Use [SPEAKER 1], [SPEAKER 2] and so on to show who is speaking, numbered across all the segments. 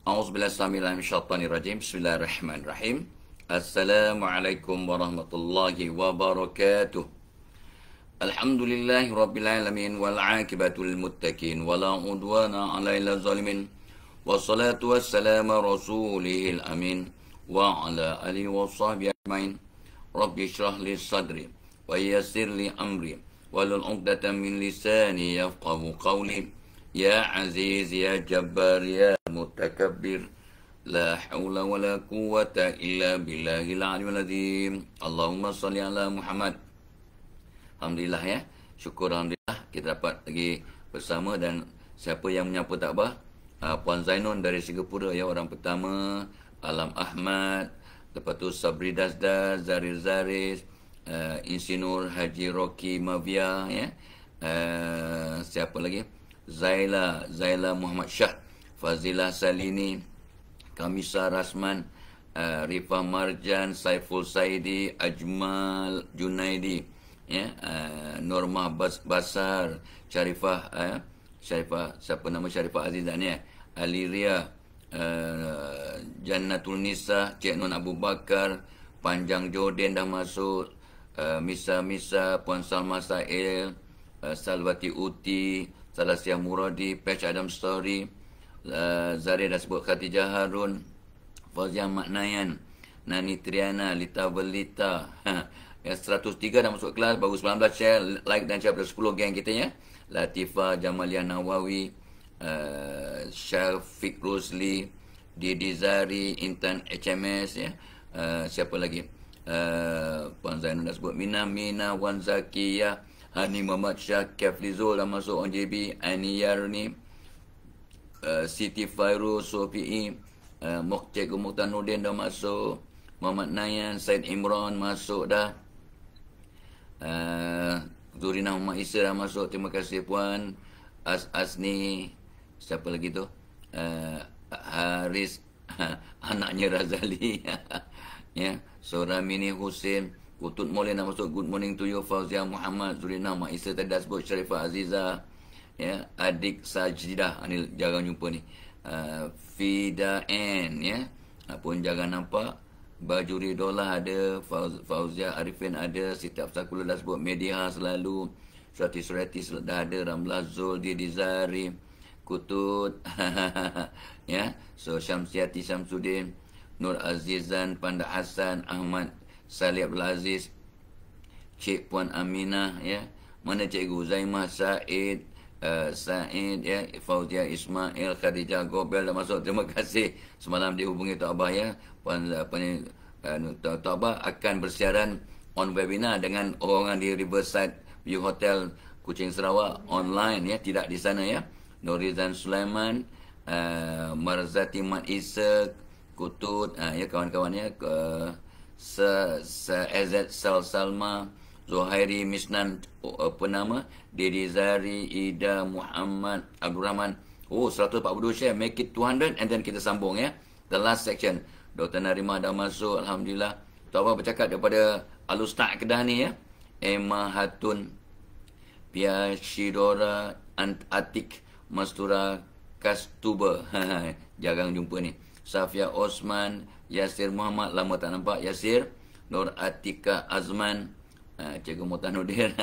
[SPEAKER 1] A'udzubillahiminasyaitanirrajim. Bismillahirrahmanirrahim. Assalamualaikum warahmatullahi wabarakatuh. Alhamdulillahi rabbil alamin wal 'aqibatu lil muttaqin wala udwana 'alal zalimin. Wassalatu wassalamu rasulihil amin wa 'ala alihi washabbihi ajmain. Rabbi shrah li sadri wa yassir li amri wahlul 'uqdatam min lisani yafqahu qawli. Ya Aziz, Ya Jabbar, Ya Mutakabbir, La hawla wa la quwwata illa billahil aliyyil azim. Allahumma salli ala Muhammad. Alhamdulillah ya. Syukur Alhamdulillah kita dapat lagi bersama. Dan siapa yang menyapa tak apa, Puan Zainun dari Singapura ya, orang pertama. Alam Ahmad, lepas tu Sabri Dazda, Zarir Zaris, Insinyur Haji Rocky Mavia ya. Siapa lagi? Zaila Muhammad Shah, Fazilah Salini, Kamisa Rasman, Rifah Marjan, Saiful Saidi, Ajmal Junaidi, ya, Normah Basar, Syarifah, siapa nama Syarifah Azizah ni, Aliria, Jannatul Nisa, Cik Nun Abu Bakar, Panjang Jordan dah masuk, Misa, Puan Salma Sail, Salwati Uti, Salasia Muradi, Patch Adam Story, Zari dah sebut, Khatijah Harun, Fauziah Maknayan, Nani Triana, Lita Belita. Yang 103 dah masuk kelas, baru 19 share, like dan share pada 10 geng kita ya. Latifah Jamaliah Nawawi, Syafiq Rosli, Didi Zari, Intan HMS ya. Siapa lagi? Puan Zainul dah sebut, Mina, Wan Zakiyah, Hani Muhammad Syah, Keflizul dah masuk, On JB, Aniyar ni, Siti Fairuz, Sofi'i, Cikgu Mukhtar Nurdin dah masuk, Muhammad Nayan, Said Imran masuk dah, Zurina Muhammad Isa dah masuk, terima kasih Puan. Asni, siapa lagi tu? Haris, anaknya Razali. Ya, Soramini Hussein, Kutut Molin dah masuk, good morning to you. Fauzia Muhammad, Zurina Mak Isa tadi dah sebut, Syarifah Aziza ya, Adik Sajidah, ni jarang jumpa ni, Fida N ya, pun jarang nampak. Bajuri Dolah ada, Fauzia Arifin ada, Siti Afsakula dah sebut, Mediha selalu, Surati dah ada, Ramlah Zul, Didi Zari, Kutut ya, so Syamsiati Syamsuddin, Nur Azizan, Panda Hassan, Ahmad Salih Abdul Aziz, Cik Puan Aminah ya, mana Cikgu Zaimah Said, Said ya, Fauzia Ismail, Khadijah Gobel dah masuk, terima kasih. Semalam dia hubungi Tok Abah ya, Puan Tok Abah akan bersiaran on webinar dengan orang di Riverside View Hotel Kuching Sarawak online ya, tidak di sana ya. Norizan Sulaiman, Marzati Mat Isa, Kutut ya, kawan-kawan ya, Azad Salma, Zuhairi Misnan, penama, Didi Zari, Ida Muhammad, Abdul Rahman. 142 share, make it 200 and then kita sambung ya. The last section, Dr. Narimah dah masuk, Alhamdulillah. Tuan apa bercakap daripada Al-Ustaz Kedah ni ya. Emma Hatun, Pia Shidora, Atik, Mastura Kastuba. Jarang jumpa ni. Safia Osman, Yasir Muhammad, lama tak nampak Yasir. Nur Atika Azman, Cikgu Mutanuddin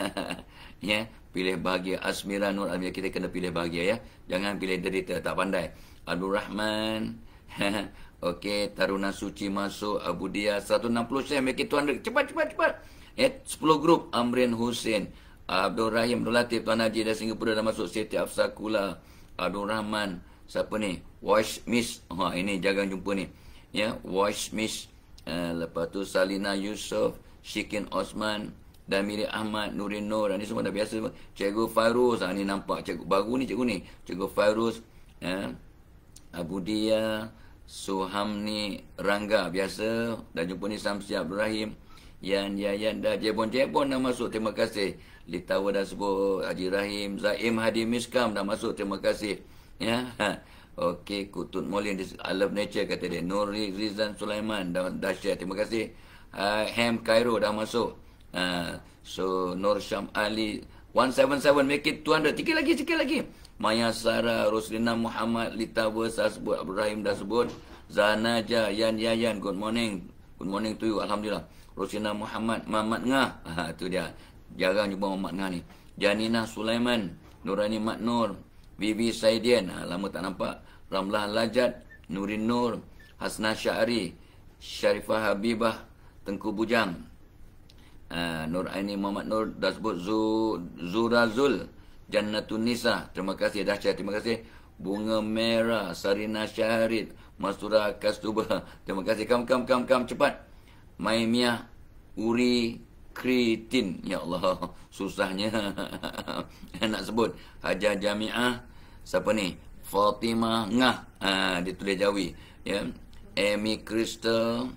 [SPEAKER 1] ya, pilih bahagia. Asmira Nur Almia, kita kena pilih bahagia ya, jangan pilih derita, tak pandai. Abdul Rahman okey, Taruna Suci masuk, Abu Dia 160 share, make it 200, cepat ya. 10 grup, Amrin Hussein, Abdul Rahim, Abdul Latif, Tuan Haji dari Singapura dah masuk, Siti Afsakula, Abdul Rahman, siapa ni, Wash Miss, ini jarang jumpa ni ya, Wash Miss, lepas tu Salina Yusof, Syikin Osman, Damiri Ahmad, Nurin Nur, ni semua dah biasa. Cikgu Fairuz, ni nampak cikgu baru ni, Cikgu Fairuz, Abu Dia, Suhamni Rangga, biasa dah jumpa ni. Samsi Abdul Rahim, Yan dah, Jebon dah masuk, terima kasih. Litawa dah sebut, Haji Rahim, Zaim Hadi Miskam dah masuk, terima kasih ya. Okey, Kutut Molin, I love nature kata dia. Nur Rizan Sulaiman dah share, terima kasih. Ham Cairo dah masuk. So Nur Syam Ali 177, make it 200. Sikit lagi. Maya Sarah, Roslina Muhammad, Lita Versa sebut, Abdul Rahim dah sebut, Zanaja, Yan Yayan, good morning. Good morning to you, Alhamdulillah. Roslina Muhammad, Muhammad Ngah. Tu dia. Jarang jumpa Muhammad Ngah ni. Janina Sulaiman, Nurani Mat Nur, Vivi Saidian, lama tak nampak. Ramlah Lajat, Nurin Nur, Hasna Syari, Syarifah Habibah, Tengku Bujang, Nur Aini Muhammad Nur, dah sebut Zurazul, Jannatun Nisa, terima kasih dahsyat, terima kasih. Bunga Merah, Sarina Syahrid, Mastura Kastubah, terima kasih. Kam cepat. Maimiyah Uri Kritin, ya Allah, susahnya nak sebut. Hajar Jamiah, siapa ni? Fatimah Ngah, dia tulis Jawi, ya. Amy Crystal,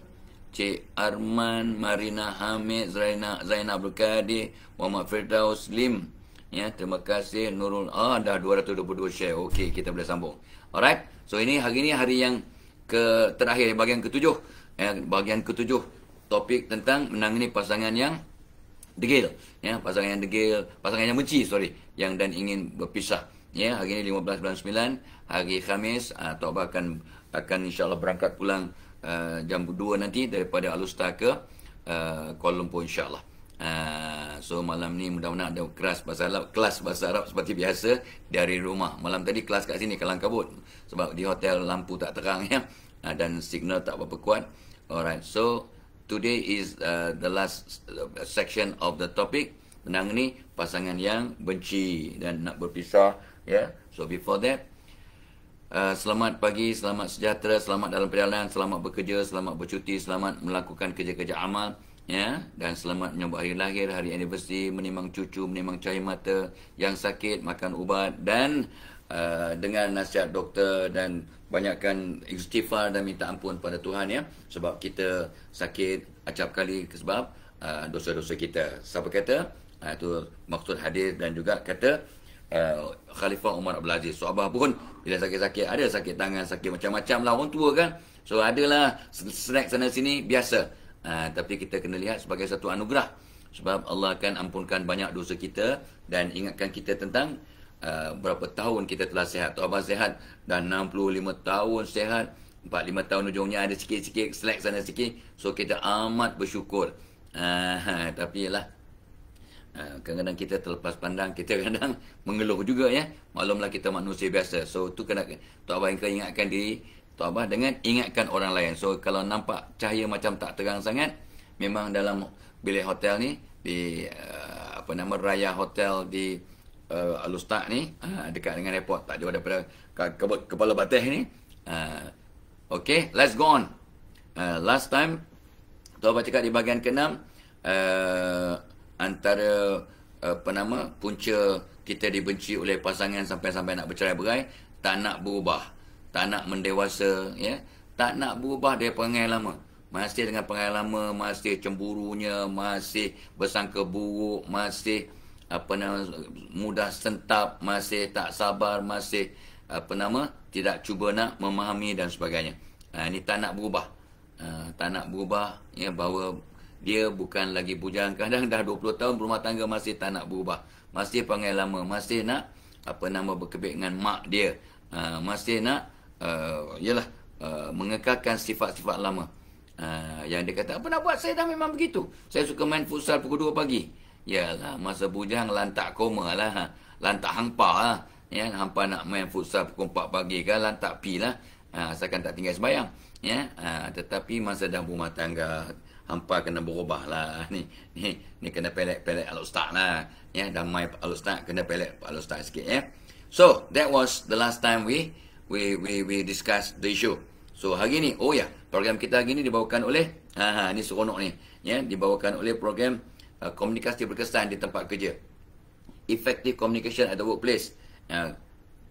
[SPEAKER 1] Cik Arman, Marina Hamid, Zainab Abdul Qadir, Muhammad Firdaus Lim, ya, terima kasih. Nurul, dah 222 share. Okey, kita boleh sambung. Alright, so ini hari ni hari yang terakhir, bahagian ketujuh, bahagian ketujuh, topik tentang menangani pasangan yang degil, ya, pasangan yang degil, pasangan yang benci, yang dan ingin berpisah. Ya, hari ini 15 bulan 9, hari Khamis. Tok Abah akan insya-Allah berangkat pulang jam 2 nanti daripada Alustar ke Kuala Lumpur, insya-Allah. So malam ni mudah-mudahan ada kelas bahasa Arab seperti biasa dari rumah. Malam tadi kelas kat sini Kalang Kabut sebab di hotel lampu tak terang, ya, dan signal tak berapa kuat. Alright, so today is the last section of the topic, menangani pasangan yang benci dan nak berpisah, ya. So before that, selamat pagi, selamat sejahtera, selamat dalam perjalanan, selamat bekerja, selamat bercuti, selamat melakukan kerja-kerja amal, ya, dan selamat menyambut hari lahir, hari anniversary, menimang cucu, menimang cahaya mata, yang sakit makan ubat, dan dengan nasihat doktor, dan banyakkan istighfar dan minta ampun pada Tuhan, ya, sebab kita sakit acap kali sebab dosa-dosa kita. Siapa kata? Itu maksud hadis, dan juga kata Khalifah Umar Abdul Aziz. So Abah pun bila sakit-sakit, ada sakit tangan, sakit macam-macam lah, orang tua kan. So adalah snack sana sini, biasa. Tapi kita kena lihat sebagai satu anugerah, sebab Allah akan ampunkan banyak dosa kita dan ingatkan kita tentang berapa tahun kita telah sihat. Tok Abah sihat dah 65 tahun sihat, 45 tahun ujungnya ada sikit-sikit slack sana sikit. So kita amat bersyukur. Tapi yalah, kadang-kadang kita terlepas pandang, kita kadang mengeluh juga, ya. Maklumlah kita manusia biasa. So tu kena Tok Abah ingatkan diri Tok Abah dengan ingatkan orang lain. So kalau nampak cahaya macam tak terang sangat, memang dalam bilik hotel ni di Raya Hotel di Alustar ni, dekat dengan airport, tak jauh daripada Kepala Bateh ni. Okay, let's go on. Last time Tok Abah cakap di bahagian ke-6, antara punca kita dibenci oleh pasangan sampai-sampai nak bercerai-berai, tak nak berubah, tak nak mendewasa, ya, tak nak berubah dari perangai lama. Masih dengan perangai lama, masih cemburunya, masih bersangka buruk, masih mudah sentap, masih tak sabar, masih tidak cuba nak memahami dan sebagainya. Ini tak nak berubah. Tak nak berubah, ya, bahawa dia bukan lagi bujang. Kadang dah 20 tahun berumah tangga masih tak nak berubah. Masih perangai lama, masih nak berkebet dengan mak dia. Masih nak mengekalkan sifat-sifat lama. Yang dia kata, apa nak buat, saya dah memang begitu. Saya suka main futsal pukul 2 pagi. Yalah, masa bujang lantak koma lah, lantak hampa lah. Ya, hampa nak main futsal pukul 4 pagi kan, lantak pi lah. Asalkan tak tinggal sembahyang. Ya, tetapi masa dah berumah tangga, hampa kena berubah lah. Ni kena pelek Al-Ustaz lah. Ya, dah main Al-Ustaz, kena pelek Al-Ustaz sikit, ya. So, that was the last time we discuss the issue. So, hari ni, program kita hari ni dibawakan oleh, ni seronok ni. Ya, dibawakan oleh program komunikasi berkesan di tempat kerja. Effective communication at the workplace.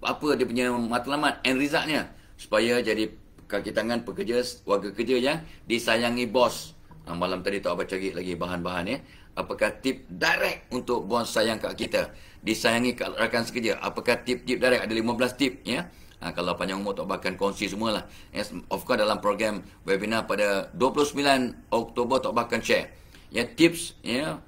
[SPEAKER 1] Apa dia punya matlamat and resultnya? Supaya jadi kaki tangan pekerja, warga kerja yang disayangi bos. Malam tadi Tok Abah cari lagi bahan-bahan, ya. Apakah tip direct untuk bos sayang kat kita? Disayangi kat rakan sekerja. Apakah tip-tip direct? Ada 15 tip, ya. Kalau panjang umur Tok Abah akan kongsi semualah. Yes, of course dalam program webinar pada 29 Oktober Tok Abah akan share, ya, tips, ya,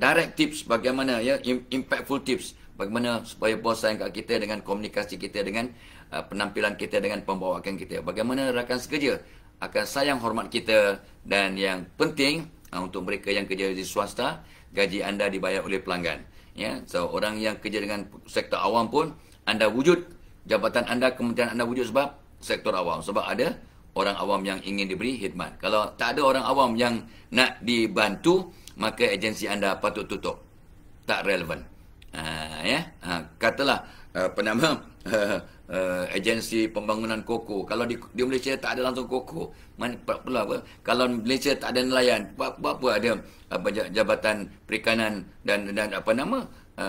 [SPEAKER 1] direct tips bagaimana, ya, impactful tips Bagaimana supaya bos sayang kat kita dengan komunikasi kita, dengan penampilan kita, dengan pembawaan kita. Bagaimana rakan sekerja akan sayang hormat kita. Dan yang penting, untuk mereka yang kerja di swasta, gaji anda dibayar oleh pelanggan. Ya, so orang yang kerja dengan sektor awam pun, anda wujud, jabatan anda, kementerian anda wujud sebab sektor awam. Sebab ada orang awam yang ingin diberi khidmat. Kalau tak ada orang awam yang nak dibantu, maka agensi anda patut tutup. Tak relevan. Katalah penama agensi pembangunan koko. Kalau di Malaysia tak ada langsung koko, mana perlu apa? Kalau Malaysia tak ada nelayan, apa ada jabatan perikanan dan apa nama?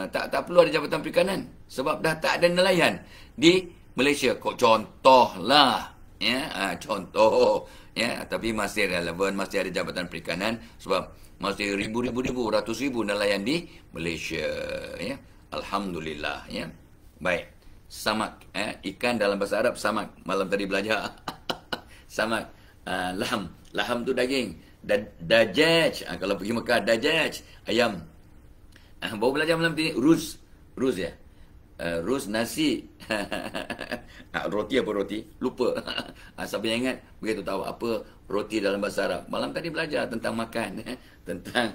[SPEAKER 1] Tak perlu ada jabatan perikanan sebab dah tak ada nelayan di Malaysia. Kok contohlah, contoh, tapi masih relevan, masih ada jabatan perikanan sebab masih ribu, ratus ribu nelayan di Malaysia. Alhamdulillah. Baik. Samak. Ikan dalam bahasa Arab samak. Malam tadi belajar. Samak. Laham. Laham tu daging. Dajaj. Kalau pergi Mekah, dajaj. Ayam. Baru belajar malam tadi. Ruz. Ruz ya. Ruz nasi. Roti apa roti? Lupa. Siapa yang ingat, begitu tahu apa roti dalam bahasa Arab. Malam tadi belajar tentang makan. Tentang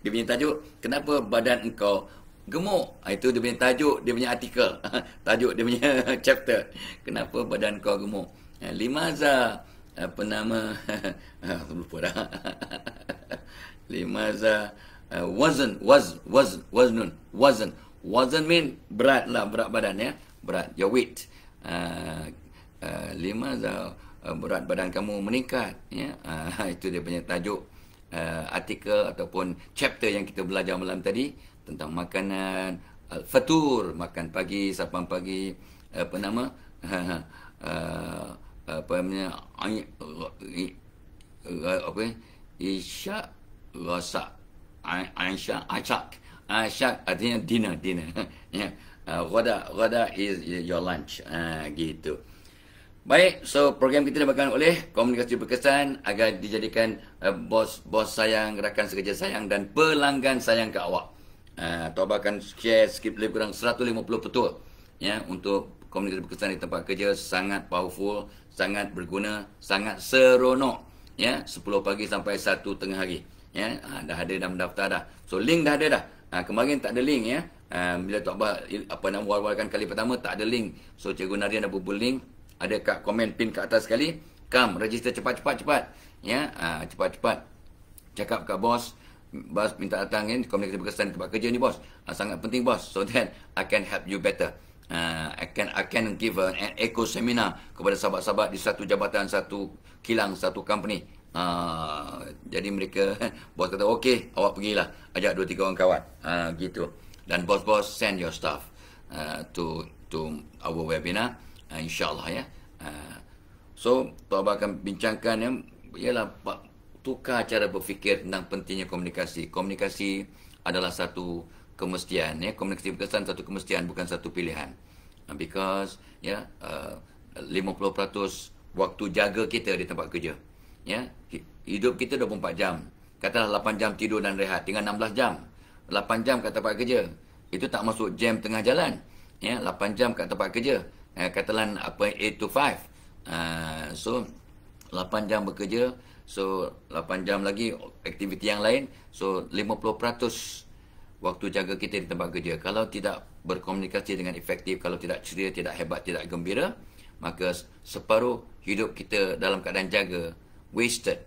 [SPEAKER 1] dia punya tajuk, kenapa badan engkau gemuk? Itu dia punya tajuk, dia punya artikel. Tajuk dia punya chapter. Kenapa badan kau gemuk? Limaza, apa nama? Lupa dah. Limaza, waznun. Wazn mean berat lah, berat badan ya. Berat, your weight. Limaza, berat badan kamu meningkat. Ya. Itu dia punya tajuk artikel ataupun chapter yang kita belajar malam tadi tentang makanan, fatur, makan pagi, sarapan pagi, apa nama, apa namanya, apa isyak, rasak, Ashak artinya dinner. Ya. Ghada is your lunch. Gitu. Baik, so program kita dibawakan oleh Komunikasi Berkesan agar dijadikan bos sayang, rakan sekerja sayang dan pelanggan sayang ke awak. Tuan akan share skip lebih kurang 150 petua ya untuk Komunikasi Berkesan di tempat kerja. Sangat powerful, sangat berguna, sangat seronok ya. 10 pagi sampai 1 tengah hari ya. Dah ada, dah mendaftar dah. So link dah ada dah. Kemarin tak ada link ya. Bila Tok Abah war-warkan kali pertama tak ada link. So Cikgu Nadia dah bubur link. Ada kat komen pin kat atas sekali. Come, register cepat. Ya, cepat. Cakap kat bos. Bos minta datang kan, Komunikasi Berkesan tempat kerja ni bos. Sangat penting bos. So that I can help you better. I can give an echo seminar kepada sahabat-sahabat di satu jabatan, satu kilang, satu company. Jadi mereka, bos kata okey, awak pergilah. Ajak 2-3 orang kawan. Gitu. Dan bos-bos send your staff to our webinar. InsyaAllah ya. So, Tuan Abah akan bincangkan ya, ialah tukar cara berfikir tentang pentingnya komunikasi. Komunikasi adalah satu kemestian ya. Komunikasi berkesan satu kemestian, bukan satu pilihan. Because ya 50% waktu jaga kita di tempat kerja. Ya, hidup kita 24 jam. Katalah 8 jam tidur dan rehat, tinggal 16 jam. 8 jam kat tempat kerja. Itu tak masuk jam tengah jalan. Ya, 8 jam kat tempat kerja. Katalah apa 8 to 5. So 8 jam bekerja, so 8 jam lagi aktiviti yang lain. So 50% waktu jaga kita di tempat kerja. Kalau tidak berkomunikasi dengan efektif, kalau tidak ceria, tidak hebat, tidak gembira, maka separuh hidup kita dalam keadaan jaga, wasted.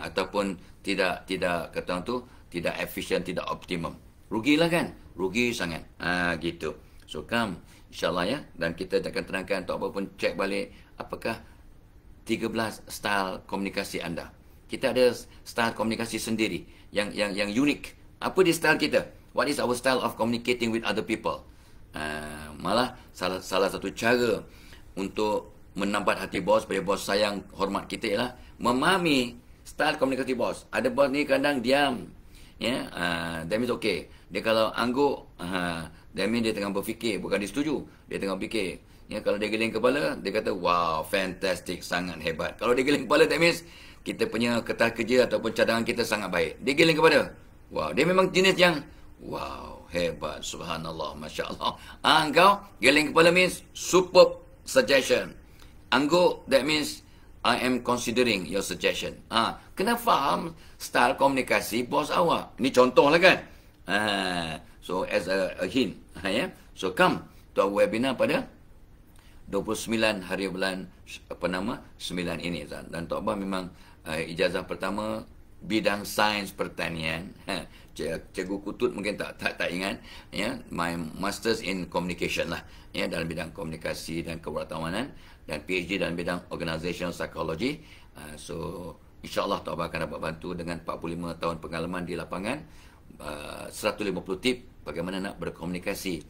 [SPEAKER 1] Ataupun tidak kata orang tu tidak efisien, tidak optimum. Rugilah kan? Rugi sangat. Gitu. So come, InsyaAllah ya. Dan kita akan terangkan, Tok Abah pun cek balik apakah 13 style komunikasi anda. Kita ada style komunikasi sendiri yang unik. Apa di style kita? What is our style of communicating with other people? Malah salah satu cara untuk menambat hati bos, supaya bos sayang, hormat kita ialah memahami style komunikasi bos. Ada bos ni kadang diam. Ya, that means okay. Dia kalau angguk, that means dia tengah berfikir, bukan dia setuju. Dia tengah fikir. Ya, kalau dia geling kepala, dia kata, wow, fantastic, sangat hebat. Kalau dia geling kepala, that means kita punya ketah kerja ataupun cadangan kita sangat baik. Dia geling kepala, wow, dia memang jenis yang, wow, hebat. Subhanallah. Masya Allah. Engkau, geleng kepala means superb suggestion. Angguk, that means I am considering your suggestion. Kena faham style komunikasi bos awak. Ni contoh lah kan. So, as a hint. Yeah? So, come to our webinar pada 29 hari bulan 9 ini. Dan Tok Bah memang ijazah pertama bidang sains pertanian. Cikgu Kutut mungkin tak ingat. Ya, my masters in communication lah. Ya, dalam bidang komunikasi dan kewartawanan, dan PhD dalam bidang organizational psychology. So, insyaAllah Tok Bah akan dapat bantu dengan 45 tahun pengalaman di lapangan. 150 tip bagaimana nak berkomunikasi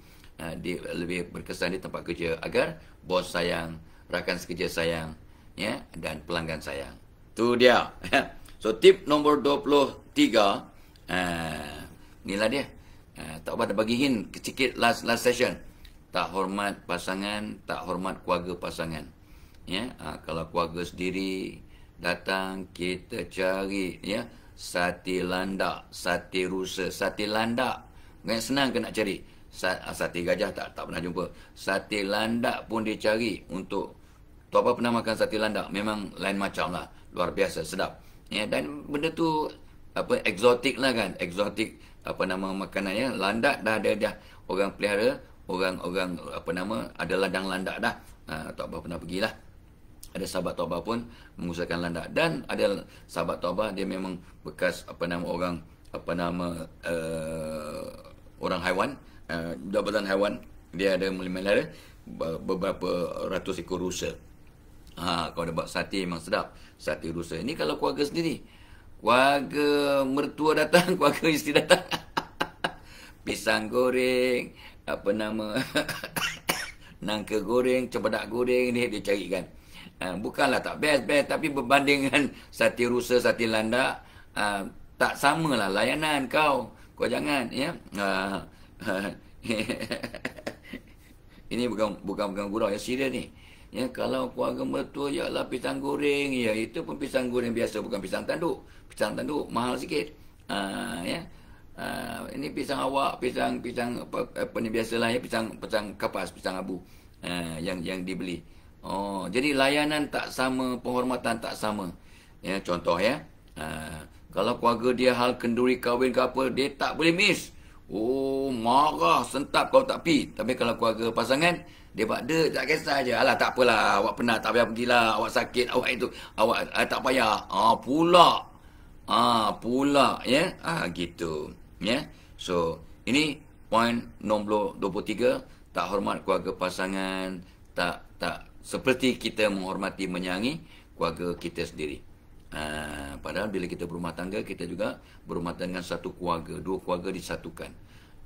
[SPEAKER 1] lebih berkesan di tempat kerja agar bos sayang, rakan sekerja sayang, ya, dan pelanggan sayang. Tu dia. So tip nombor 23, inilah dia. Tak apa, bagi hint sikit last session. Tak hormat pasangan, tak hormat keluarga pasangan. Ya, kalau keluarga sendiri datang, kita cari, ya, sate landak, sate rusa, sate landak. Bukan senang ke nak cari? Sate gajah tak pernah jumpa. Sate landak pun dia cari untuk. Tok Bah pernah makan sate landak, memang lain macam lah, luar biasa sedap. Ya, dan benda tu eksotik lah kan, eksotik makanan ya. Landak dah ada orang pelihara, orang ada ladang landak dah. Tok Bah pernah pergilah. Ada sahabat Tok Bah pun mengusahakan landak, dan ada sahabat Tok Bah dia memang bekas orang orang haiwan, jabatan haiwan. Dia ada melihara beberapa ratus ekor rusa. Kalau dia buat sate memang sedap, sate rusa. Ini kalau keluarga sendiri, keluarga mertua datang, keluarga isteri datang. Pisang goreng, nangka goreng, cempedak goreng, ni dia carikan. Bukanlah tak best, tapi berbandingan sate rusa, sate landak, tak samalah layanan kau. Kau jangan, ya. Ini bukan gurau, ya, serius ni. Ya, kalau keluarga mertua ialah pisang goreng, ya, itu pun pisang goreng biasa, bukan pisang tanduk. Pisang tanduk mahal sikit. Ya. Ini pisang awak, pisang apa ni biasalah, ya, pisang kapas, pisang abu. Yang dibeli. Jadi layanan tak sama, penghormatan tak sama. Ya, contoh, ya. Kalau keluarga dia hal kenduri kahwin ke apa, dia tak boleh miss. Marah, sentap kau tak pi. Tapi kalau keluarga pasangan, dia buat tak kisah je. Alah, tak apalah, awak penat, tak payah pergilah. Awak sakit, awak itu, awak tak payah. Pula, ya. Gitu. Ya. So, ini poin nombor 23, tak hormat keluarga pasangan, tak seperti kita menghormati, menyayangi keluarga kita sendiri. Padahal bila kita berumah tangga, kita juga berumah tangga dengan satu keluarga, dua keluarga disatukan.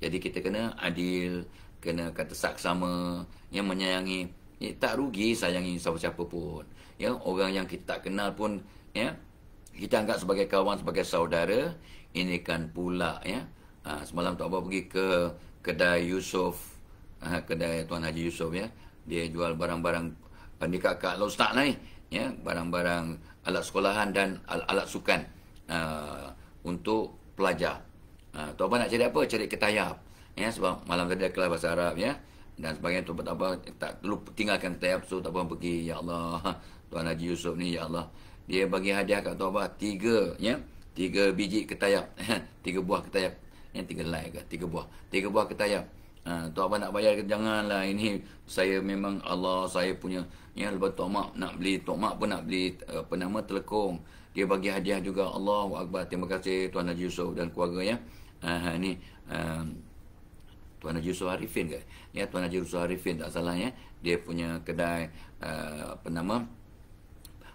[SPEAKER 1] Jadi kita kena adil, kena kata saksama, yang menyayangi. Tak rugi sayangi siapa-siapa pun. Ya, orang yang kita tak kenal pun, ya, kita anggap sebagai kawan, sebagai saudara. Ini kan pula, ya. Semalam Tok Bah pergi ke kedai Yusof, kedai Tuan Haji Yusof, ya. Dia jual barang-barang ni kakak Ustaz lah ni, ya, barang-barang alat sekolahan dan alat sukan untuk pelajar. Tok Bah nak cari apa? Cari ketayap. Ya, sebab malam tadi ada kelas bahasa Arab, ya. Dan sebagainya, Tok Bah tak perlu tinggalkan ketayap. So Tok Bah pergi, ya Allah, Tuan Haji Yusof ni, ya Allah, dia bagi hadiah kat Tok Bah 3 biji ketayap. 3 buah ketayap. 3 helai ke? 3 buah. 3 buah ketayap. Tok Bah nak bayar, janganlah, ini saya memang Allah, saya punya, ya. Lepas Tok Mak nak beli, Tok Mak pun nak beli telekung. Dia bagi hadiah juga. Allahu Akbar. Terima kasih Tuan Haji Yusof dan keluarga, ya. Ni Tuan Haji Yusof Arifin ke? Ya, Tuan Haji Yusof Arifin tak salah, ya. Dia punya kedai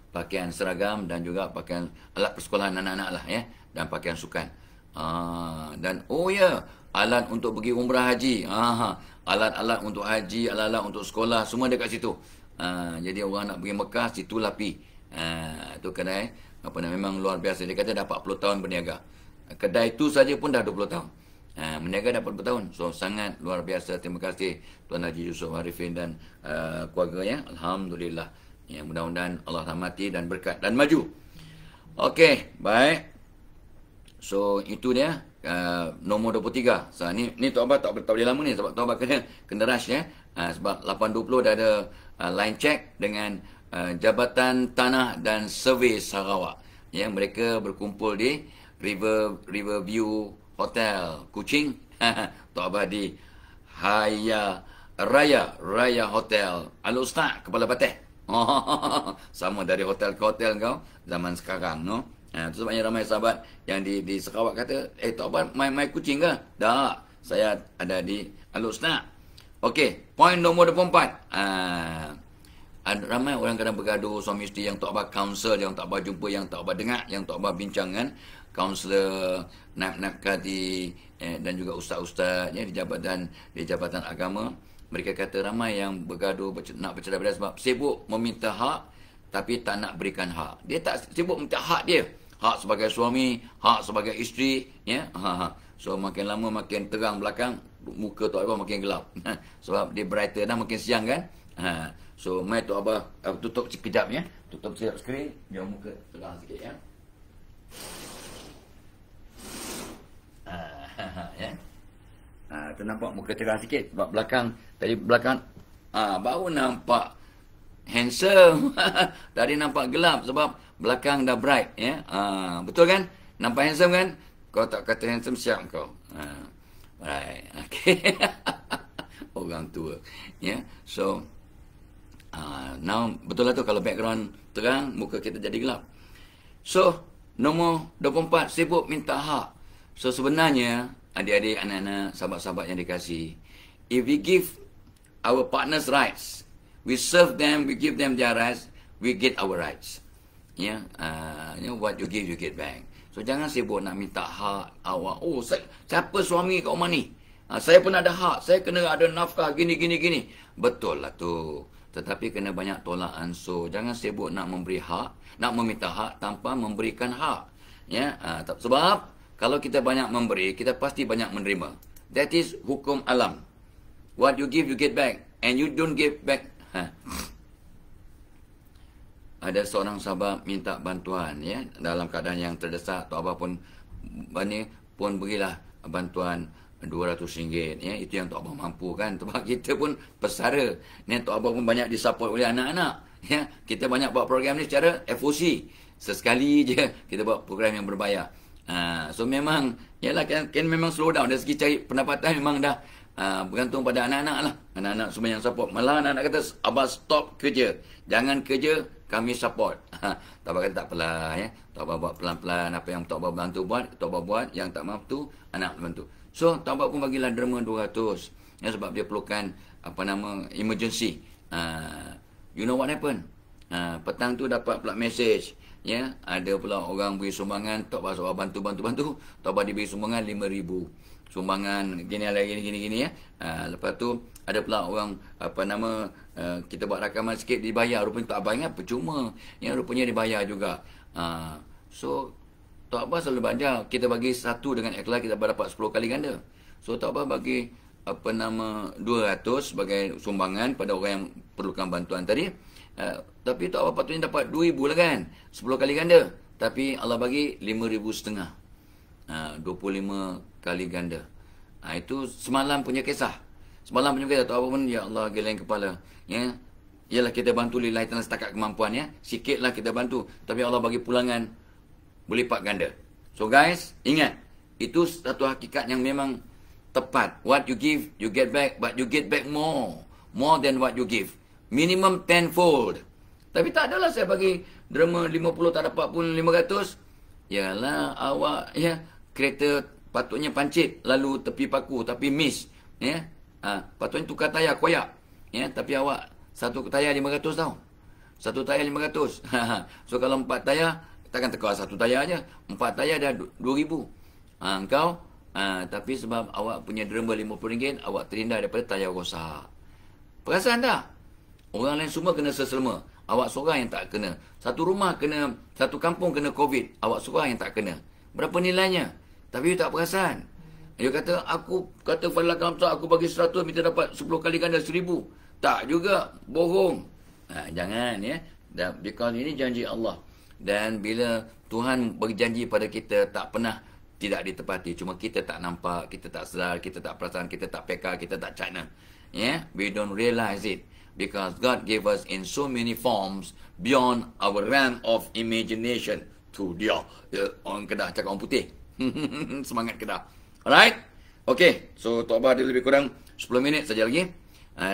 [SPEAKER 1] pakaian seragam dan juga pakaian alat persekolahan anak-anak lah, ya, dan pakaian sukan. Dan ya, alat untuk pergi umrah haji. Alat-alat untuk haji, alat-alat untuk sekolah, semua dekat situ. Jadi orang nak pergi Mekah, situlah pi. Itu kedai memang luar biasa. Dia kata dah 40 tahun berniaga. Kedai itu saja pun dah 20 tahun. Berniaga dah 40 tahun. So sangat luar biasa. Terima kasih Tuan Haji Yusof Arifin dan keluarganya. Alhamdulillah. Ya, mudah-mudahan Allah rahmati dan berkat dan maju. Okey, baik. So itu dia Nombor 23. So, ni Tok Abah tak boleh lama ni sebab Tok Abah kena rush ya. Sebab 8.20 dah ada line check dengan Jabatan Tanah dan Servis Sarawak. Ya, mereka berkumpul di Riverview Hotel Kuching. Tok Abah di Raya Hotel Al-Ustaz Kepala Patih. Sama dari hotel ke hotel kau zaman sekarang, no? Itu sebabnya ramai sahabat yang di Sarawak kata, Tok Abah mai Kuching ke? Tak, saya ada di Al-Ustaz. Okey, poin nombor 24. Ramai orang kadang bergaduh suami isteri yang Tok Abah counsel, yang Tok Abah jumpa, yang Tok Abah dengar, yang Tok Abah bincang kan. Kaunselor, naib kadi dan juga ustaz-ustaz ya, di jabatan agama. Mereka kata ramai yang bergaduh nak bercerai berai sebab sibuk meminta hak tapi tak nak berikan hak. Dia tak sibuk minta hak dia. Hak sebagai suami, hak sebagai isteri, ya. So makin lama makin terang belakang, muka Tok Abah makin gelap. Sebab dia brighter dah makin siang kan. So mai Tok Abah tutup sekejap ya. Tutup sekejap skrin, biar muka terang sikit ya. Ya. Tu nampak muka terang sikit sebab belakang baru nampak handsome. Tadi nampak gelap sebab belakang dah bright ya. Betul kan? Nampak handsome kan? Kau tak kata handsome siap kau. Right. Okay. Orang tua. Ya. So now betul lah tu kalau background terang muka kita jadi gelap. So nombor 24 sibuk minta hak. So sebenarnya adik-adik, anak-anak, sahabat-sahabat yang dikasihi, if we give our partners rights, we serve them, we give them their rights, we get our rights. Ya, what you give, you get back. So jangan sibuk nak minta hak awak. Oh, siapa suami kat rumah ni? Saya pun ada hak, saya kena ada nafkah gini. Betul lah tu. Tetapi kena banyak tolak ansur. Jangan sibuk nak memberi hak, nak meminta hak tanpa memberikan hak. Ya, sebab kalau kita banyak memberi, kita pasti banyak menerima. That is hukum alam. What you give, you get back. And you don't give back. Ada seorang sahabat minta bantuan ya, dalam keadaan yang terdesak. Tok Abah pun berilah bantuan RM200 ya. Itu yang Tok Abah mampu kan. Sebab kita pun pesara. Tok Abah pun banyak disupport oleh anak-anak. Ya, kita banyak buat program ni secara FOC. Sesekali je kita buat program yang berbayar. So memang yalah kan memang slow down dari segi cari pendapatan memang dah bergantung pada anak-anak lah. Anak-anak semua yang support. Malah anak-anak kata Abah stop kerja. Jangan kerja, kami support. Tok Abah kata tak apalah ya. Tok Abah buat pelan-pelan apa yang Tok Abah bantu buat, Tok Abah buat, yang tak mampu anak bantu. So Tok Abah pun bagilah derma 200 ya, sebab dia perlukan emergency. You know what happened? Petang tu dapat pula message. Ya, ada pula orang beri sumbangan, Tok Abah bantu. Tok Abah diberi sumbangan 5,000. Sumbangan gini ya. Lepas tu ada pula orang kita buat rakaman sikit dibayar, rupanya Tok Abah ingat percuma. Ya, rupanya dibayar juga. So Tok Abah selalu banyak, kita bagi satu dengan ikhlas kita dapat 10 kali ganda. So Tok Abah bagi 200 sebagai sumbangan pada orang yang perlukan bantuan tadi. Tapi Tok Abah patutnya dapat 2,000 lah kan, 10 kali ganda. Tapi Allah bagi 5,500. 25 kali ganda. Itu semalam punya kisah. Tok Abah pun ya Allah geleng kepala. Ya, ialah kita bantu lillahi ta'ala setakat kemampuan ya. Sikitlah kita bantu, tapi Allah bagi pulangan berlipat ganda. So guys, ingat, itu satu hakikat yang memang tepat. What you give, you get back, but you get back more than what you give. Minimum tenfold. Tapi tak adalah saya bagi derma 50 tak dapat pun 500. Yalah awak ya, kereta patutnya pancit lalu tepi paku tapi miss ya. Patutnya tukar tayar koyak ya, tapi awak satu tayar 500 tau. Satu tayar 500. So kalau 4 tayar takkan tekar satu tayar aja. 4 tayar dah 2,000. Engkau tapi sebab awak punya derma RM50, awak terhindar daripada tayar rosak. Perasan tak? Orang lain semua kena seselma. Awak seorang yang tak kena. Satu rumah kena, satu kampung kena COVID. Awak seorang yang tak kena. Berapa nilainya? Tapi you tak perasan. Dia kata, Fadil Kamsah, aku bagi 100, minta dapat 10 kali ganda 1,000. Tak juga. Bohong. Jangan ya. Because ini janji Allah. Dan bila Tuhan berjanji pada kita tak pernah tidak ditepati. Cuma kita tak nampak, kita tak sedar, kita tak perasan, kita tak peka, kita tak China. Yeah, we don't realize it because God gave us in so many forms beyond our realm of imagination. Tu dia, orang Kedah cakap orang putih. Semangat Kedah. Alright? Okay, so Tok Abah ada lebih kurang 10 minit saja lagi.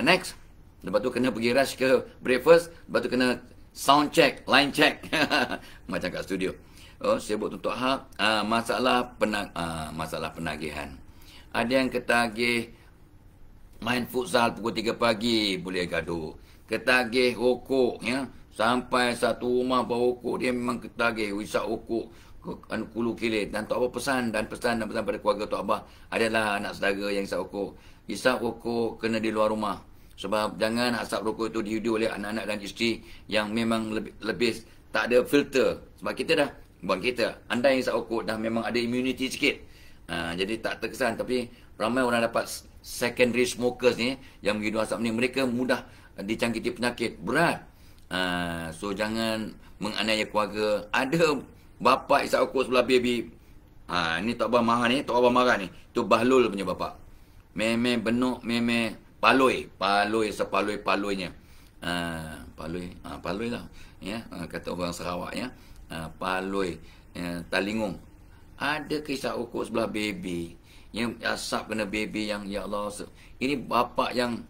[SPEAKER 1] Next. Lepas tu kena pergi rush ke breakfast. Lepas tu kena sound check, line check. Macam kat studio. Oh, sibuk untuk hak. Masalah penagihan. Ada yang ketagih main futsal pukul 3 pagi, boleh gaduh. Ketagih rokok, ya. Sampai satu rumah bawa rokok, dia memang ketagih. Wisap rokok kulu kilit. Dan Tok Abah pesan pada keluarga Tok Abah adalah anak saudara yang isap rokok. Isap rokok kena di luar rumah. Sebab jangan asap rokok itu dihidu oleh anak-anak dan isteri yang memang lebih tak ada filter. Sebab kita dah, bukan kita, anda yang isap rokok dah memang ada immunity sikit. Jadi tak terkesan. Tapi ramai orang dapat secondary smokers ni yang menghidu asap ni, mereka mudah dicangkiti penyakit berat. So jangan menganiaya keluarga. Ada bapa isap rokok sebelah baby. Ni Tok Abah marah ni, Tok Abah marah ni. Tu Bahlul punya bapa. Meme benuk, meme paloi sepaloi-paloinya. Paloi lah. Ya, kata orang Sarawak ya. Paloi, talingung. Ada kisah rokok sebelah baby. Yang asap kena baby yang, ya Allah. Ini bapa yang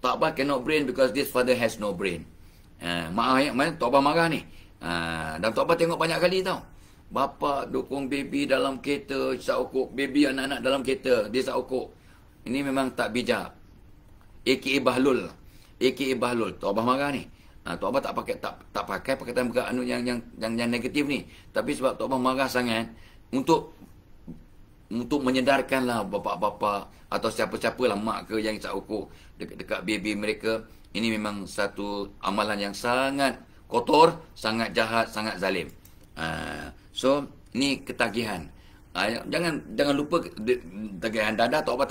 [SPEAKER 1] Tok Abah cannot brain because this father has no brain. Maaf ya, Tok Abah marah ni. Dan Tok Abah tengok banyak kali tau. Bapa dukung baby dalam kereta, isap rokok. Baby anak-anak dalam kereta, dia isap rokok. Ini memang tak bijak. AKA Bahlul. AKA Bahlul. Tok Abah marah ni. Tok Abah tak pakai perkataan yang negatif ni. Tapi sebab Tok Abah marah sangat, untuk menyedarkanlah bapa-bapa atau siapa-siapalah, mak ke yang isap rokok dekat baby mereka. Ini memang satu amalan yang sangat kotor, sangat jahat, sangat zalim. So ni ketagihan. Jangan lupa ketagihan dadah. Tok Abah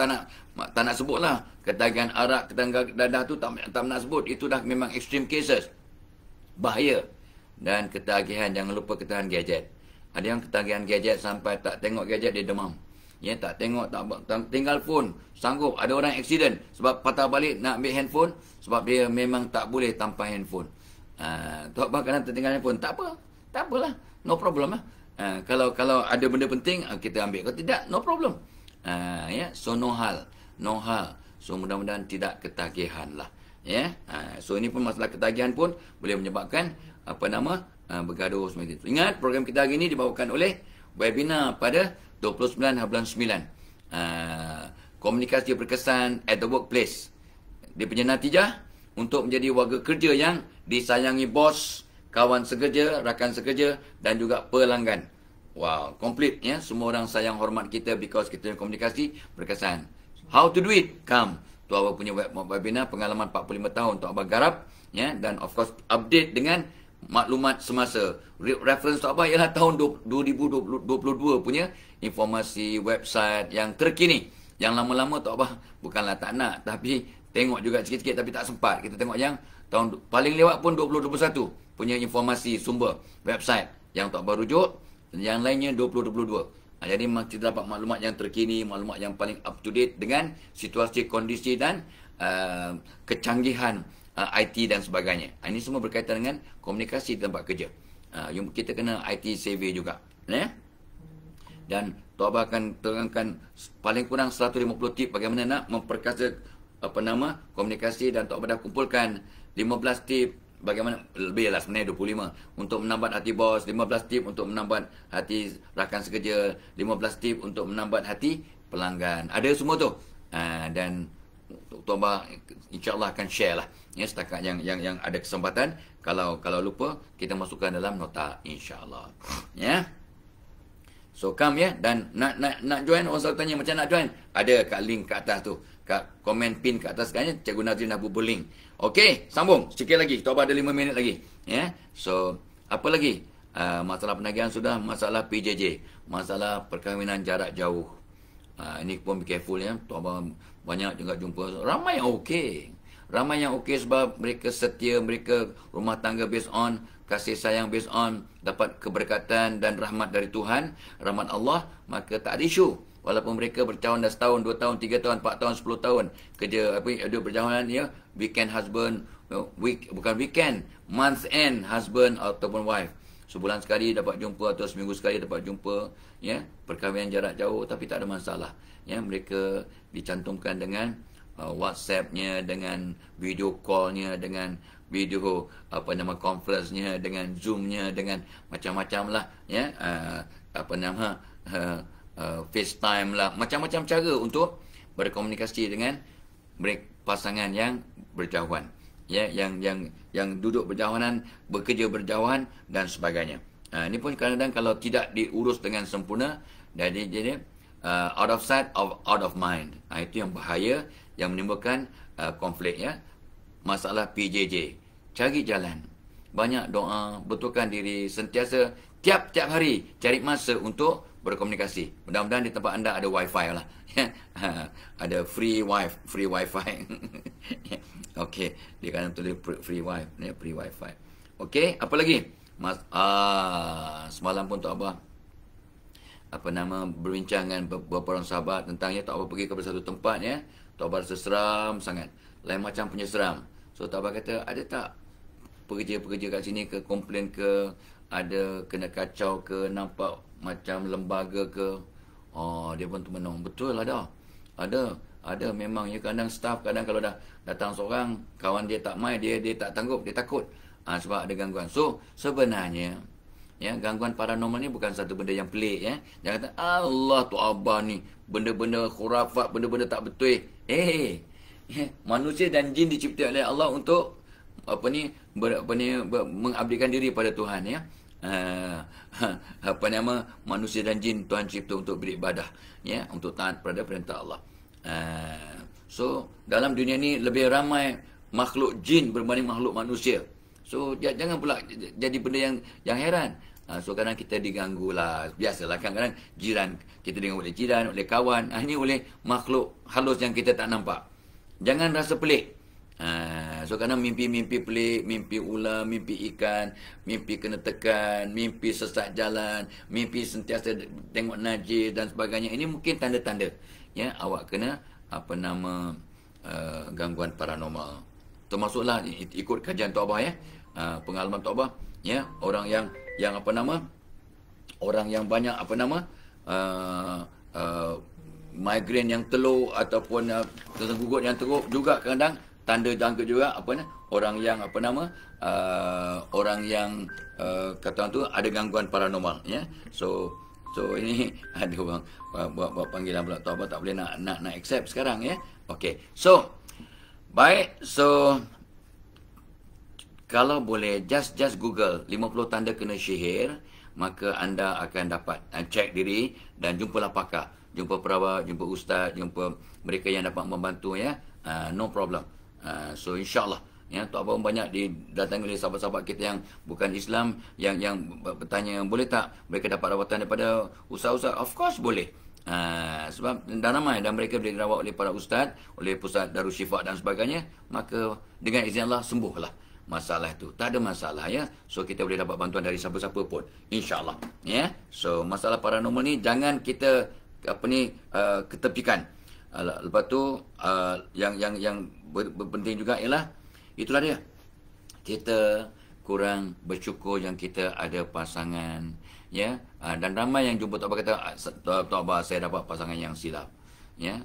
[SPEAKER 1] tak nak sebutlah. Ketagihan arak, ketagihan dadah tu tak nak sebut. Itu dah memang extreme cases. Bahaya. Dan ketagihan, jangan lupa ketagihan gadget. Ada yang ketagihan gadget sampai tak tengok gadget dia demam. Ya, tak tengok, tak tinggal phone. Sanggup. Ada orang accident sebab patah balik nak ambil handphone sebab dia memang tak boleh tanpa handphone. Tok Abah kadang tertinggal handphone. Tak apalah. No problem lah. Kalau ada benda penting, kita ambil. Kalau tidak, no problem. Ya, so no hal. So mudah-mudahan tidak ketagihan lah. Ya, so ini pun masalah ketagihan pun boleh menyebabkan bergaduh seperti itu. Ingat, program kita hari ini dibawakan oleh webinar pada 29 bulan 9. Komunikasi berkesan at the workplace. Dia punya natijah untuk menjadi warga kerja yang disayangi bos, kawan sekerja, rakan sekerja dan juga pelanggan. Wow, complete ya. Semua orang sayang hormat kita because kita komunikasi berkesan. How to do it? Come. Tok Abah punya webinar pengalaman 45 tahun Tok Abah garap ya, dan of course update dengan maklumat semasa. Reference Tok Abah ialah tahun 2022 punya informasi website yang terkini. Yang lama-lama Tok Abah bukanlah tak nak, tapi tengok juga sikit-sikit tapi tak sempat. Kita tengok yang tahun paling lewat pun 2021 punya informasi sumber website yang Tok Abah rujuk, yang lainnya 2022. Jadi kita dapat maklumat yang terkini, maklumat yang paling up to date dengan situasi, kondisi dan kecanggihan IT dan sebagainya. Ini semua berkaitan dengan komunikasi di tempat kerja. Kita kena IT savvy juga. Dan Tok Abah akan terangkan paling kurang 150 tip bagaimana nak memperkasa komunikasi, dan Tok Abah dah kumpulkan 15 tip bagaimana, lebih lah sebenarnya 25, untuk menambat hati bos, 15 tip untuk menambat hati rakan sekerja, 15 tip untuk menambat hati pelanggan. Ada semua tu. Dan Tok Abah insya-Allah akan share lah ya, setakat yang ada kesempatan. Kalau lupa, kita masukkan dalam nota insya-Allah. Ya. So come ya, dan nak join, orang selalu tanya macam nak join. Ada kat link kat atas tu, kat komen pin kat atas sekarang, Cikgu Nazrin dah bubur link. Okey, sambung sikit lagi. Tok Abah ada 5 minit lagi. Ya. So, apa lagi? Masalah penagihan sudah, masalah PJJ, masalah perkahwinan jarak jauh. Ini pun be careful ya. Tok Abah banyak juga jumpa ramai yang okey. Ramai yang okey sebab mereka setia, mereka rumah tangga based on kasih sayang, based on dapat keberkatan dan rahmat dari Tuhan, rahmat Allah, maka tak ada isu. Walaupun mereka bertahun dah setahun, 2 tahun, 3 tahun, 4 tahun, 10 tahun kerja ada berjauhan ya, weekend husband, bukan weekend, month end husband ataupun wife. Sebulan sekali dapat jumpa atau seminggu sekali dapat jumpa, ya, perkahwinan jarak jauh tapi tak ada masalah. Ya, mereka dicantumkan dengan WhatsApp-nya, dengan video call-nya, dengan video conference-nya, dengan Zoom-nya, dengan macam-macam lah, ya, FaceTime lah, macam-macam cara untuk berkomunikasi dengan pasangan yang berjauhan, ya, yang duduk berjauhan, bekerja berjauhan dan sebagainya. Ini pun kadang-kadang kalau tidak diurus dengan sempurna, jadi out of sight, out of mind. Itu yang bahaya, yang menimbulkan konflik, ya. Masalah PJJ, cari jalan, banyak doa, betulkan diri, sentiasa tiap-tiap hari cari masa untuk berkomunikasi. Mudah-mudahan di tempat anda ada wifi lah. Ada free wifi. Okey, dia kan tulis free wifi, free wifi. Okey, apa lagi? Semalam pun Tok Abah berbincang dengan beberapa orang sahabat tentang Tok Abah pergi ke satu tempat, ya. Tok Abah rasa seram sangat. Lain macam punya seram. So Tok Abah kata, ada tak pekerja-pekerja kat sini ke komplain ke, ada kena kacau ke, nampak macam lembaga ke? Dia pun termenung. Betul ada. Ada memang, ya. Kadang staff, kadang kalau dah datang seorang, kawan dia tak mai, dia tak tanggup, dia takut. Sebab ada gangguan. So sebenarnya, ya, gangguan paranormal ni bukan satu benda yang pelik, ya. Jangan kata Allah Tok Abah ni benda-benda khurafat, benda-benda tak betul. Manusia dan jin dicipta oleh Allah untuk mengabdikan diri pada Tuhan, ya. Manusia dan jin Tuhan cipta untuk beribadah, ya, untuk taat pada perintah Allah. So dalam dunia ni lebih ramai makhluk jin berbanding makhluk manusia. So jangan pula jadi benda yang heran. So kadang kita diganggu lah. Biasalah, kadang-kadang jiran kita diganggu oleh jiran, oleh kawan. Ini oleh makhluk halus yang kita tak nampak. Jangan rasa pelik. So kadang mimpi-mimpi pelik, mimpi ular, mimpi ikan, mimpi kena tekan, mimpi sesat jalan, mimpi sentiasa tengok najis dan sebagainya. Ini mungkin tanda-tanda, ya, awak kena gangguan paranormal. Termasuklah ikut kajian Tok Abah, ya, pengalaman Tok Abah, ya, orang yang orang yang banyak migraine yang teluk ataupun gugut yang teruk juga kadang tanda jangka juga orang yang orang yang kata orang tu ada gangguan paranormal, ya. So ini ada orang buat panggilan pula Tok Abah tak boleh nak accept sekarang, ya. Okey. So baik, so kalau boleh just Google 50 tanda kena sihir, maka anda akan dapat cek diri dan jumpalah pakar, jumpa perawat, jumpa ustaz, jumpa mereka yang dapat membantu, ya. No problem. So insya-Allah, ya, Tok Abah banyak didatangi oleh sahabat-sahabat kita yang bukan Islam yang bertanya, boleh tak mereka dapat rawatan daripada ustaz-ustaz? Of course boleh. Sebab dah ramai dan mereka boleh dirawat oleh para ustaz, oleh pusat Darushifa dan sebagainya, maka dengan izin Allah sembuhlah masalah itu. Tak ada masalah, ya. So kita boleh dapat bantuan dari siapa-siapa pun, insya-Allah, ya. So masalah paranormal ni jangan kita ketepikan. Lepas tu yang penting juga ialah itulah dia, kita kurang bersyukur yang kita ada pasangan, ya. Dan ramai yang jumpa Tok Abah kata, Tok Abah saya dapat pasangan yang silap, ya.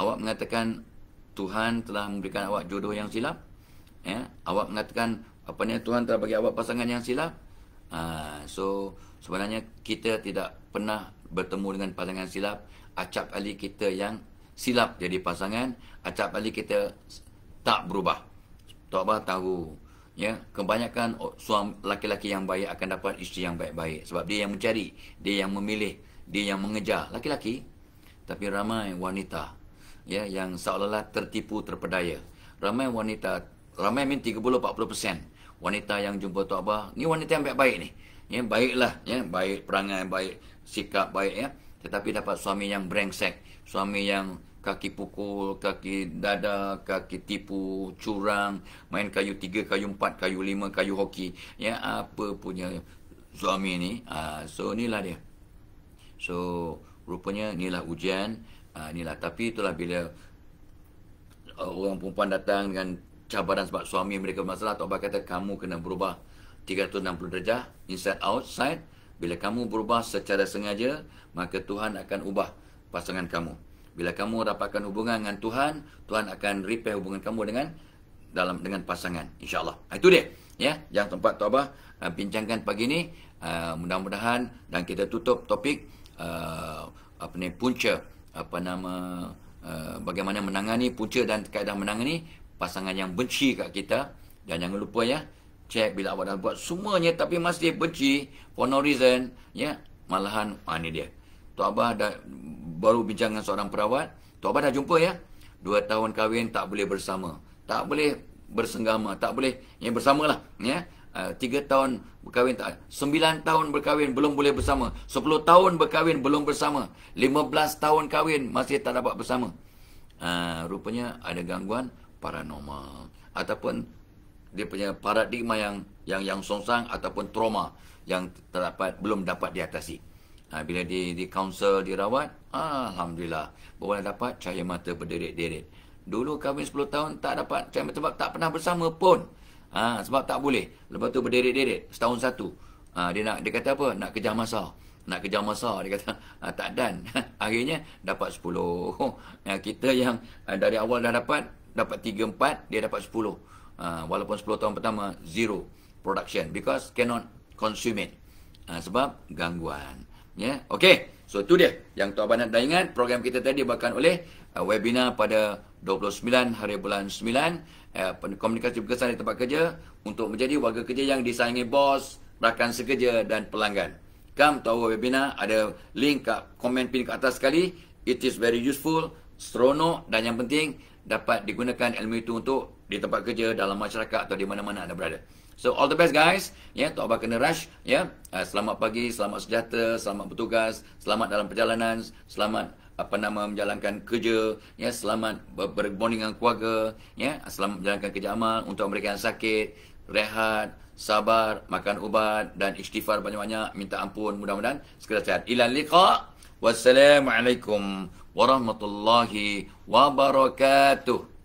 [SPEAKER 1] Awak mengatakan Tuhan telah memberikan awak jodoh yang silap, ya. Awak mengatakan Tuhan telah bagi awak pasangan yang silap. So sebenarnya kita tidak pernah bertemu dengan pasangan silap. Acap kali kita yang silap jadi pasangan, acap kali kita tak berubah. Tok Abah tahu, ya, kebanyakan suami laki-laki yang baik akan dapat isteri yang baik-baik sebab dia yang mencari, dia yang memilih, dia yang mengejar laki-laki. Tapi ramai wanita, ya, yang seolah-olah tertipu, terpedaya. Ramai wanita, ramai 30-40% wanita yang jumpa Tok Abah ni wanita yang baik-baik ni, ya, baiklah, ya, baik perangai, baik sikap, baik, ya, tetapi dapat suami yang brengsek, suami yang kaki pukul, kaki dada, kaki tipu, curang, main kayu 3, kayu 4, kayu 5, kayu hoki. Ya, apa punya suami ni. So, inilah dia. So, rupanya inilah ujian. Inilah. Tapi itulah bila orang perempuan datang dengan cabaran sebab suami mereka bermasalah, Tok Abah kata kamu kena berubah 360 darjah, inside outside. Bila kamu berubah secara sengaja, maka Tuhan akan ubah pasangan kamu. Bila kamu dapatkan hubungan dengan Tuhan, Tuhan akan repair hubungan kamu dengan pasangan, insya-Allah. Itu dia, ya, yang tempat Tok Abah bincangkan pagi ni. Mudah-mudahan, dan kita tutup topik punca, bagaimana menangani punca dan kaedah menangani pasangan yang benci kat kita. Dan jangan lupa, ya, cek bila awak dah buat semuanya tapi masih benci for no reason, ya, malahan ni dia. Tok Abah dah baru bincang dengan seorang perawat. Tok Abah dah jumpa, ya. 2 tahun kahwin tak boleh bersama, tak boleh bersenggama, tak boleh bersamalah, ya. 3 tahun berkahwin, 9 tahun berkahwin belum boleh bersama, 10 tahun berkahwin belum bersama, 15 tahun kahwin masih tak dapat bersama. Rupanya ada gangguan paranormal ataupun dia punya paradigma yang songsang ataupun trauma yang belum dapat diatasi. Bila di counsel, dirawat, alhamdulillah baru dapat cahaya mata berderet-deret. Dulu kahwin 10 tahun tak dapat cahaya mata sebab tak pernah bersama pun. Sebab tak boleh. Lepas tu berderet-deret setahun satu. Dia kata apa? Nak kejar masa. Dia kata tak dan. Akhirnya dapat 10. Kita yang dari awal dah dapat 3, 4, dia dapat 10. Walaupun 10 tahun pertama zero production because cannot consume it. Sebab gangguan. Ya, okey. So itu dia yang Tok Abah nak ingat. Program kita tadi dibawakan oleh webinar pada 29 hari bulan 9, komunikasi berkesan di tempat kerja untuk menjadi warga kerja yang disayangi bos, rakan sekerja dan pelanggan. Come tahu webinar, ada link kat komen pin kat atas sekali. It is very useful, seronok, dan yang penting dapat digunakan ilmu itu untuk di tempat kerja, dalam masyarakat atau di mana-mana anda berada. So all the best guys. Ya, Tok Abah kena rush, ya. Selamat pagi, selamat sejahtera, selamat bertugas, selamat dalam perjalanan, selamat menjalankan kerja, ya, selamat berbonding dengan keluarga, ya, selamat menjalankan kerja amal. Untuk mereka yang sakit, rehat, sabar, makan ubat dan istighfar banyak-banyak, minta ampun, mudah-mudahan segera sihat. Ila liqa. Wassalamualaikum warahmatullahi wabarakatuh.